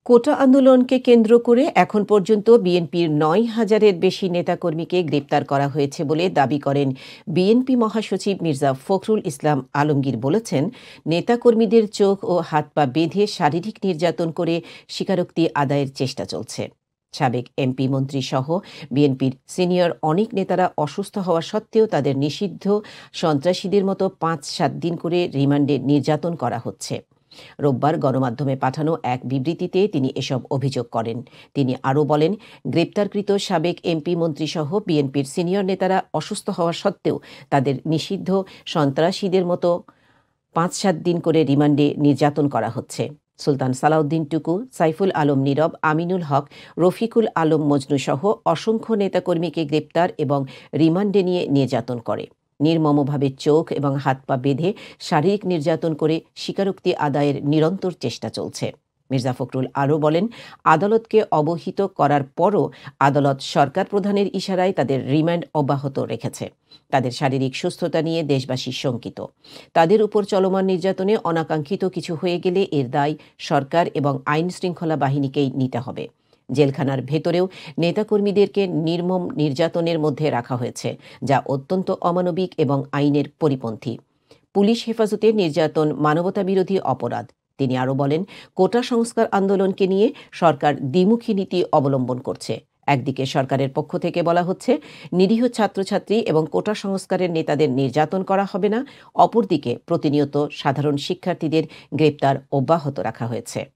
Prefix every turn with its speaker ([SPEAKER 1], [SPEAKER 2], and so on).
[SPEAKER 1] কোটা আন্দোলনকে কেন্দ্র করে এখন পর্যন্ত বিএনপির ৯,০০০-এর বেশি নেতাকর্মীকে গ্রেপ্তার করা হয়েছে বলে দাবি করেন বিএনপি মহাসচিব মির্জা ফখরুল ইসলাম আলমগীর। বলেছেন, নেতাকর্মীদের চোখ ও হাত পা বেঁধে শারীরিক নির্যাতন করে স্বীকারোক্তি আদায়ের চেষ্টা চলছে। সাবেক এমপি মন্ত্রী সহ বিএনপির সিনিয়র অনেক নেতারা অসুস্থ হওয়া সত্ত্বেও তাদের নিষিদ্ধ সন্ত্রাসীদের মতো ৫-৭ দিন করে রিমান্ডে নির্যাতন করা হচ্ছে। রোববার গণমাধ্যমে পাঠানো এক বিবৃতিতে তিনি এসব অভিযোগ করেন। তিনি আরও বলেন, গ্রেপ্তারকৃত সাবেক এমপি মন্ত্রীসহ বিএনপির সিনিয়র নেতারা অসুস্থ হওয়া সত্ত্বেও তাদের নিষিদ্ধ সন্ত্রাসীদের মতো ৫-৭ দিন করে রিমান্ডে নির্যাতন করা হচ্ছে। সুলতান সালাউদ্দিন টুকু, সাইফুল আলম নীরব, আমিনুল হক, রফিকুল আলম মজনু সহ অসংখ্য নেতাকর্মীকে গ্রেপ্তার এবং রিমান্ডে নিয়ে নির্যাতন করে। নির্মমভাবে চোখ এবং হাত পা বেঁধে শারীরিক নির্যাতন করে স্বীকারোক্তি আদায়ের নিরন্তর চেষ্টা চলছে। মির্জা ফখরুল আরও বলেন, আদালতকে অবহিত করার পরও আদালত সরকার প্রধানের ইশারায় তাদের রিমান্ড অব্যাহত রেখেছে। তাদের শারীরিক সুস্থতা নিয়ে দেশবাসী শঙ্কিত। তাদের উপর চলমান নির্যাতনে অনাকাঙ্ক্ষিত কিছু হয়ে গেলে এর দায় সরকার এবং আইন শৃঙ্খলা বাহিনীকেই নিতে হবে। জেলখানার ভেতরেও নেতাকর্মীদেরকে নির্মম নির্যাতনের মধ্যে রাখা হয়েছে, যা অত্যন্ত অমানবিক এবং আইনের পরিপন্থী। পুলিশ হেফাজতে নির্যাতন মানবতাবিরোধী অপরাধ। তিনি আরও বলেন, কোটা সংস্কার আন্দোলনকে নিয়ে সরকার দ্বিমুখী নীতি অবলম্বন করছে। একদিকে সরকারের পক্ষ থেকে বলা হচ্ছে, নিরীহ ছাত্রছাত্রী এবং কোটা সংস্কারের নেতাদের নির্যাতন করা হবে না। অপরদিকে প্রতিনিয়ত সাধারণ শিক্ষার্থীদের গ্রেপ্তার অব্যাহত রাখা হয়েছে।